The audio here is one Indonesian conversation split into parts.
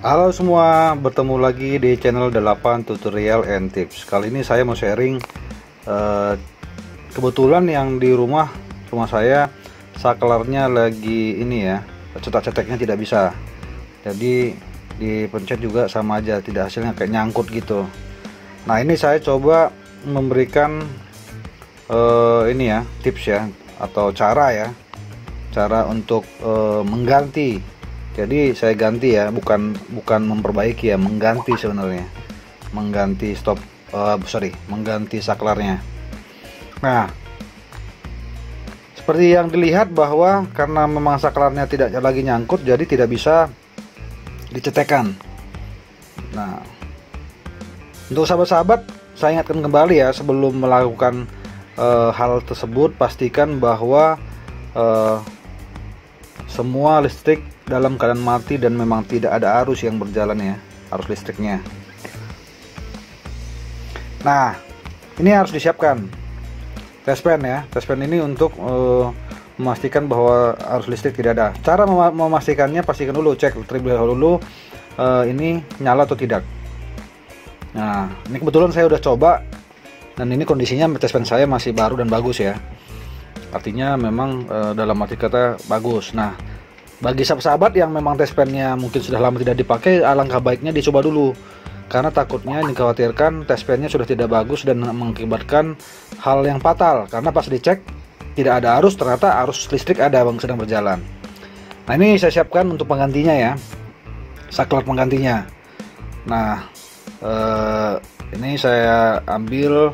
Halo semua, bertemu lagi di channel 8 Tutorial and Tips. Kali ini saya mau sharing kebetulan yang di rumah saya saklarnya lagi ini ya, cetak-ceteknya tidak bisa. Jadi dipencet juga sama aja, tidak hasilnya kayak nyangkut gitu. Nah, ini saya coba memberikan ini ya, tips ya atau cara untuk mengganti. Jadi saya ganti ya, bukan memperbaiki ya, mengganti sebenarnya, mengganti mengganti saklarnya. Nah, seperti yang dilihat bahwa karena memang saklarnya tidak lagi nyangkut, jadi tidak bisa dicetekkan. Nah, untuk sahabat-sahabat, saya ingatkan kembali ya, sebelum melakukan hal tersebut, pastikan bahwa semua listrik dalam keadaan mati dan memang tidak ada arus yang berjalan ya, arus listriknya. Nah, ini harus disiapkan tespen ya. Tespen ini untuk memastikan bahwa arus listrik tidak ada. Cara memastikannya, pastikan dulu, cek terlebih dahulu ini nyala atau tidak. Nah, ini kebetulan saya udah coba dan ini kondisinya tespen saya masih baru dan bagus ya. Artinya memang dalam arti kata bagus. Nah, bagi sahabat-sahabat yang memang tespennya mungkin sudah lama tidak dipakai, alangkah baiknya dicoba dulu, karena takutnya dikhawatirkan tespennya sudah tidak bagus dan mengakibatkan hal yang fatal, karena pas dicek tidak ada arus, ternyata arus listrik ada bang sedang berjalan. Nah, ini saya siapkan untuk penggantinya ya, saklar penggantinya. Nah, ini saya ambil.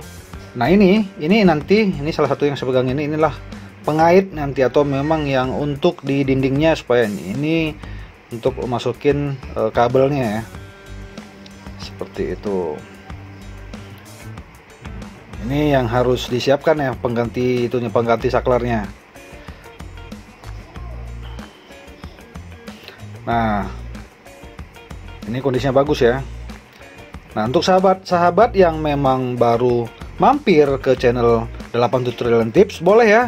Nah, ini nanti ini salah satu yang saya pegang inilah pengait nanti, atau memang yang untuk di dindingnya, supaya ini untuk masukin kabelnya ya, seperti itu. Ini yang harus disiapkan ya, pengganti saklarnya. Nah, ini kondisinya bagus ya. Nah, untuk sahabat-sahabat yang memang baru mampir ke channel 8 Tutorial and Tips, boleh ya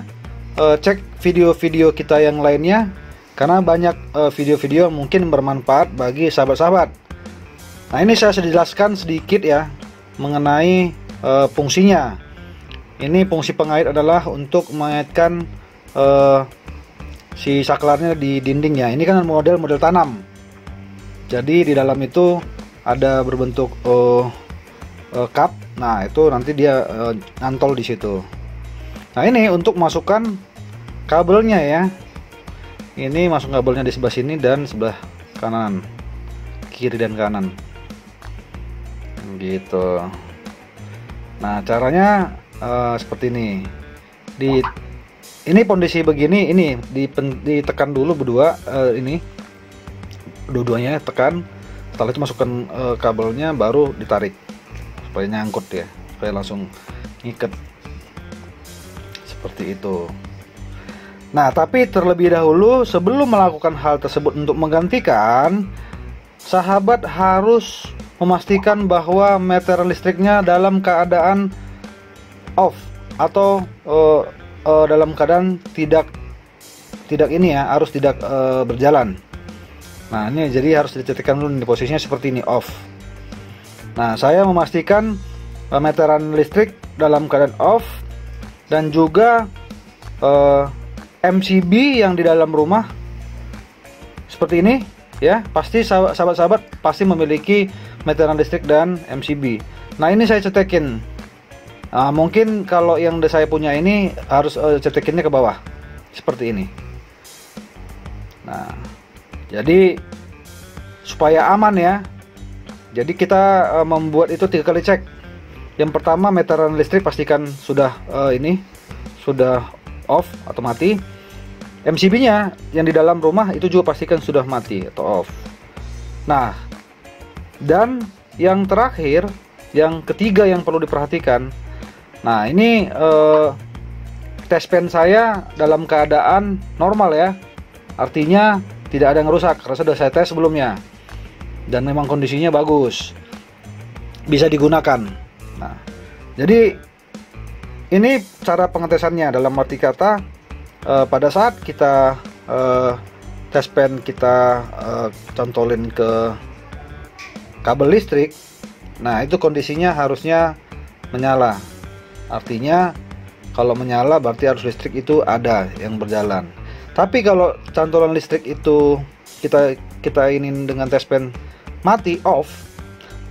cek video-video kita yang lainnya, karena banyak video-video mungkin bermanfaat bagi sahabat-sahabat. Nah, ini saya jelaskan sedikit ya mengenai fungsinya. Ini fungsi pengait adalah untuk mengaitkan si saklarnya di dindingnya. Ini kan model tanam, jadi di dalam itu ada berbentuk cup. Nah, itu nanti dia nyantol di situ. Nah, ini untuk masukkan kabelnya ya. Ini masuk kabelnya di sebelah sini dan sebelah kanan, kiri dan kanan, gitu. Nah, caranya seperti ini. Ini kondisi begini, ini ditekan dulu berdua, ini dua-duanya tekan. Setelah itu masukkan kabelnya, baru ditarik supaya nyangkut ya, supaya langsung ngiket seperti itu. Nah, tapi terlebih dahulu sebelum melakukan hal tersebut untuk menggantikan, sahabat harus memastikan bahwa meter listriknya dalam keadaan off, atau dalam keadaan tidak ini ya, harus tidak berjalan. Nah, ini jadi harus dicetakkan dulu di posisinya seperti ini, off. Nah, saya memastikan meteran listrik dalam keadaan off, dan juga MCB yang di dalam rumah seperti ini ya. Pasti sahabat-sahabat pasti memiliki meteran listrik dan MCB. Nah, ini saya cetekin. Mungkin kalau yang saya punya ini harus cetekinnya ke bawah seperti ini. Nah, jadi supaya aman ya, jadi kita membuat itu 3 kali cek. Yang pertama, meteran listrik pastikan sudah sudah off atau mati. MCB-nya yang di dalam rumah itu juga pastikan sudah mati atau off. Nah, dan yang terakhir, yang ketiga yang perlu diperhatikan. Nah, ini tespen saya dalam keadaan normal ya. Artinya tidak ada yang rusak, karena sudah saya tes sebelumnya. Dan memang kondisinya bagus, bisa digunakan. Nah, jadi ini cara pengetesannya, dalam arti kata pada saat kita tespen kita cantolin ke kabel listrik, nah itu kondisinya harusnya menyala. Artinya kalau menyala berarti arus listrik itu ada yang berjalan. Tapi kalau cantolan listrik itu kita ini dengan test pen mati, off,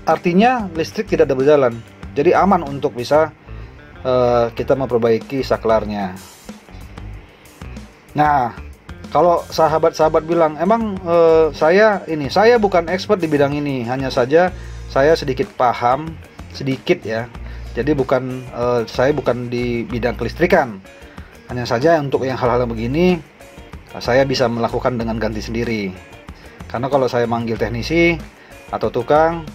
artinya listrik tidak ada berjalan. Jadi aman untuk bisa kita memperbaiki saklarnya. Nah, kalau sahabat-sahabat bilang, emang saya bukan expert di bidang ini, hanya saja saya sedikit paham, sedikit ya. Jadi saya bukan di bidang kelistrikan. Hanya saja untuk yang hal-hal begini saya bisa melakukan dengan ganti sendiri. Karena kalau saya manggil teknisi atau tukang,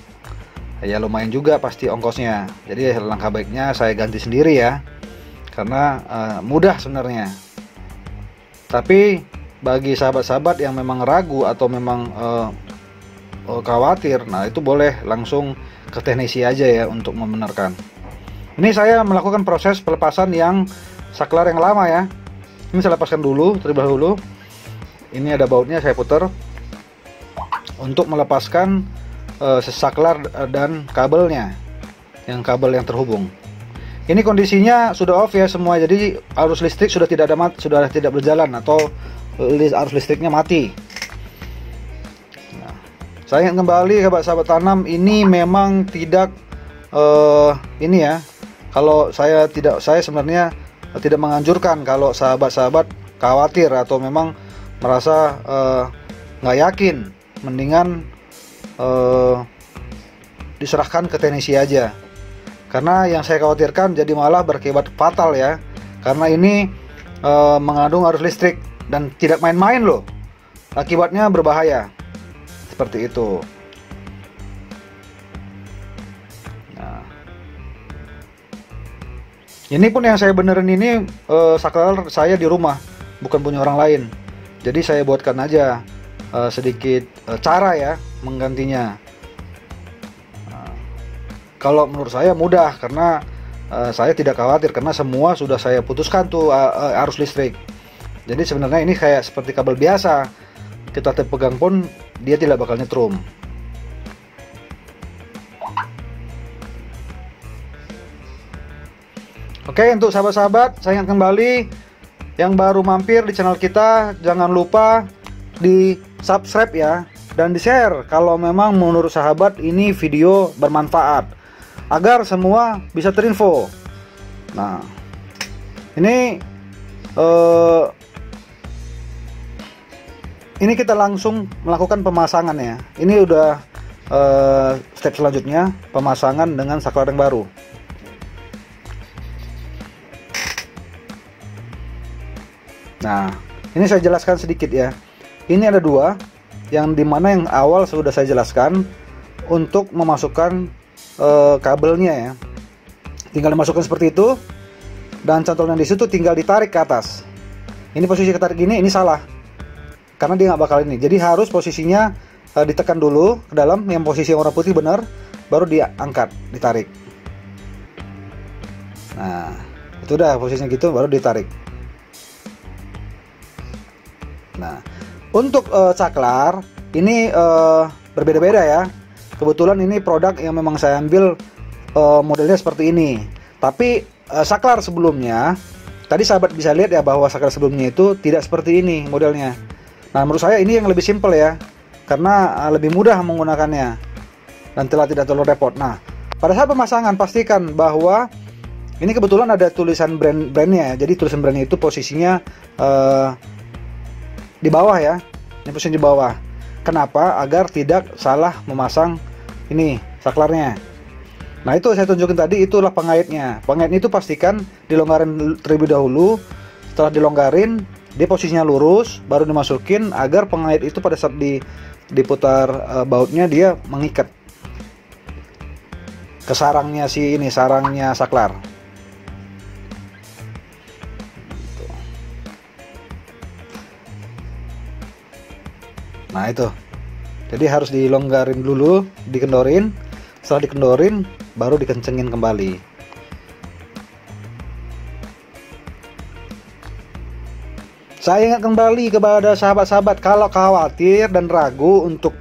ya lumayan juga pasti ongkosnya. Jadi langkah baiknya saya ganti sendiri ya. Karena mudah sebenarnya. Tapi bagi sahabat-sahabat yang memang ragu atau memang khawatir, nah itu boleh langsung ke teknisi aja ya untuk membenarkan. Ini saya melakukan proses pelepasan yang saklar yang lama ya. Ini saya lepaskan dulu terlebih dahulu. Ini ada bautnya, saya putar untuk melepaskan saklar dan kabelnya, yang kabel yang terhubung. Ini kondisinya sudah off ya semua, jadi arus listrik sudah tidak berjalan atau arus listriknya mati. Nah, saya ingin kembali sahabat tanam, ini memang tidak ini ya. Kalau saya sebenarnya tidak menganjurkan kalau sahabat-sahabat khawatir atau memang merasa nggak yakin, mendingan diserahkan ke teknisi aja. Karena yang saya khawatirkan jadi malah berakibat fatal ya. Karena ini mengandung arus listrik dan tidak main-main loh. Akibatnya berbahaya. Seperti itu. Nah, ini pun yang saya benerin ini saklar saya di rumah, bukan punya orang lain. Jadi saya buatkan aja sedikit cara ya menggantinya. Kalau menurut saya mudah, karena saya tidak khawatir karena semua sudah saya putuskan tuh arus listrik. Jadi sebenarnya ini kayak seperti kabel biasa, kita pegang pun dia tidak bakal nyetrum. Oke, untuk sahabat-sahabat, saya ingat kembali yang baru mampir di channel kita, jangan lupa di subscribe ya, dan di share kalau memang menurut sahabat ini video bermanfaat, agar semua bisa terinfo. Nah, ini kita langsung melakukan pemasangan ya. Ini udah step selanjutnya, pemasangan dengan saklar yang baru. Nah, ini saya jelaskan sedikit ya. Ini ada dua, yang dimana yang awal sudah saya jelaskan untuk memasukkan kabelnya ya. Tinggal dimasukkan seperti itu, dan cantolan di situ tinggal ditarik ke atas. Ini posisi ketarik gini, ini salah, karena dia nggak bakal ini. Jadi harus posisinya ditekan dulu ke dalam, yang posisi warna putih benar, baru diangkat, ditarik. Nah, itu udah posisinya gitu, baru ditarik. Nah, untuk saklar ini berbeda-beda ya. Kebetulan ini produk yang memang saya ambil modelnya seperti ini. Tapi saklar sebelumnya, tadi sahabat bisa lihat ya bahwa saklar sebelumnya itu tidak seperti ini modelnya. Nah, menurut saya ini yang lebih simple ya, karena lebih mudah menggunakannya dan tidak terlalu repot. Nah, pada saat pemasangan pastikan bahwa ini kebetulan ada tulisan brandnya. Jadi tulisan brandnya itu posisinya di bawah ya. Ini posisi di bawah. Kenapa? Agar tidak salah memasang ini saklarnya. Nah, itu saya tunjukin tadi, itulah pengaitnya. Pengait itu pastikan dilonggarin terlebih dahulu. Setelah dilonggarin, dia posisinya lurus, baru dimasukin agar pengait itu pada saat diputar bautnya dia mengikat ke sarangnya sarangnya saklar. Nah, itu. Jadi harus dilonggarin dulu, dikendorin. Setelah dikendorin, baru dikencengin kembali. Saya ingat kembali kepada sahabat-sahabat, kalau khawatir dan ragu untuk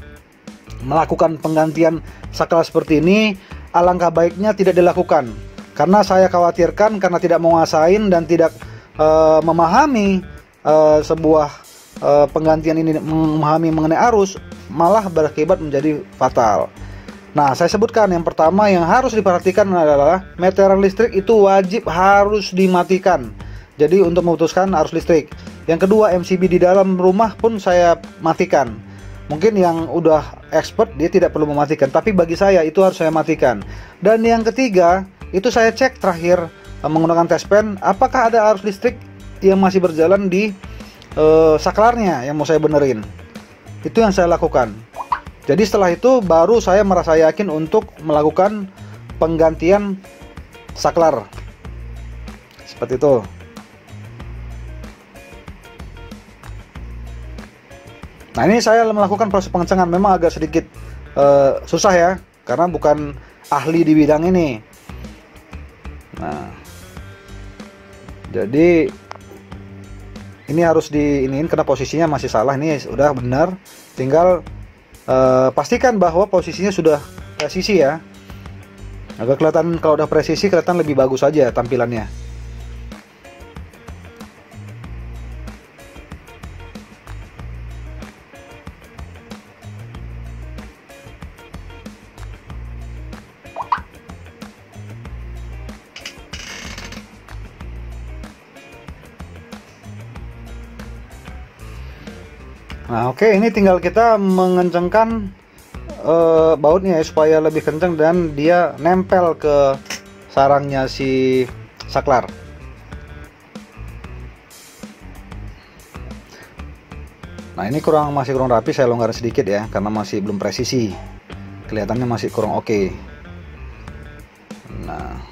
melakukan penggantian saklar seperti ini, alangkah baiknya tidak dilakukan. Karena saya khawatirkan karena tidak menguasain dan tidak memahami sebuah penggantian ini, memahami mengenai arus, malah berakibat menjadi fatal. Nah, saya sebutkan yang pertama yang harus diperhatikan adalah meteran listrik itu wajib harus dimatikan. Jadi untuk memutuskan arus listrik. Yang kedua, MCB di dalam rumah pun saya matikan. Mungkin yang udah expert dia tidak perlu mematikan, tapi bagi saya itu harus saya matikan. Dan yang ketiga, itu saya cek terakhir menggunakan test pen, apakah ada arus listrik yang masih berjalan di saklarnya yang mau saya benerin. Itu yang saya lakukan. Jadi setelah itu baru saya merasa yakin untuk melakukan penggantian saklar. Seperti itu. Nah, ini saya melakukan proses pengencengan, memang agak sedikit susah ya, karena bukan ahli di bidang ini. Nah, jadi ini harus diiniin karena posisinya masih salah. Ini udah benar, tinggal pastikan bahwa posisinya sudah presisi ya. Agar kelihatan, kalau udah presisi kelihatan lebih bagus aja tampilannya. Nah, oke, ini tinggal kita mengencangkan bautnya ya, supaya lebih kencang dan dia nempel ke sarangnya si saklar. Nah, ini masih kurang rapi, saya longgar sedikit ya, karena masih belum presisi. Kelihatannya masih kurang oke. Nah,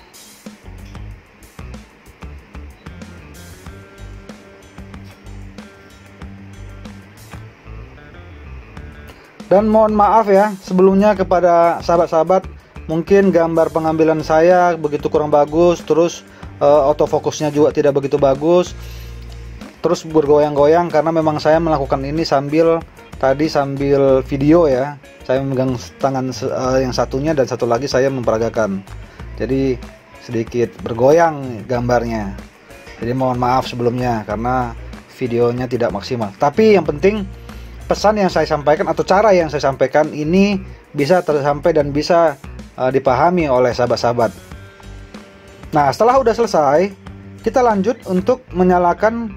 dan mohon maaf ya sebelumnya kepada sahabat-sahabat, mungkin gambar pengambilan saya begitu kurang bagus, terus autofokusnya juga tidak begitu bagus, terus bergoyang-goyang karena memang saya melakukan ini sambil video ya. Saya memegang tangan yang satunya dan satu lagi saya memperagakan. Jadi sedikit bergoyang gambarnya. Jadi mohon maaf sebelumnya karena videonya tidak maksimal. Tapi yang penting pesan yang saya sampaikan atau cara yang saya sampaikan ini bisa tersampai dan bisa dipahami oleh sahabat-sahabat. Nah, setelah udah selesai, kita lanjut untuk menyalakan.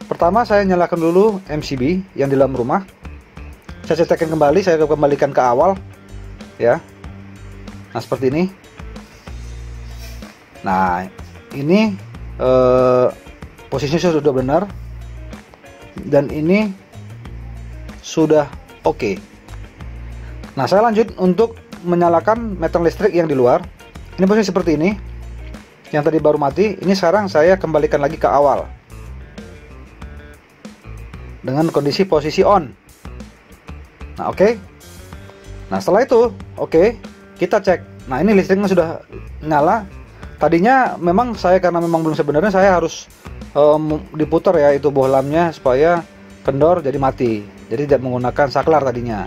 Pertama saya nyalakan dulu MCB yang di dalam rumah. Saya setekan kembali, saya kembalikan ke awal ya. Nah, seperti ini. Nah, ini posisinya sudah benar dan ini sudah oke. Nah, saya lanjut untuk menyalakan meter listrik yang di luar. Ini posisi seperti ini. Yang tadi baru mati, ini sekarang saya kembalikan lagi ke awal dengan kondisi posisi on. Nah, oke. Nah, setelah itu oke, kita cek. Nah, ini listriknya sudah nyala. Tadinya memang saya karena memang belum sebenarnya saya harus diputar ya itu bohlamnya supaya kendor jadi mati. Jadi tidak menggunakan saklar tadinya.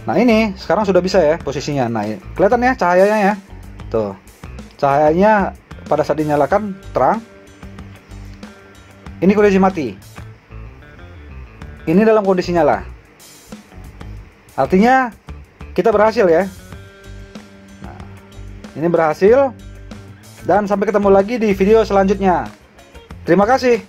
Nah, ini sekarang sudah bisa ya posisinya. Nah, kelihatan ya cahayanya ya. Tuh. Cahayanya pada saat dinyalakan terang. Ini kondisi mati. Ini dalam kondisi nyala. Artinya kita berhasil ya. Nah, ini berhasil. Dan sampai ketemu lagi di video selanjutnya. Terima kasih.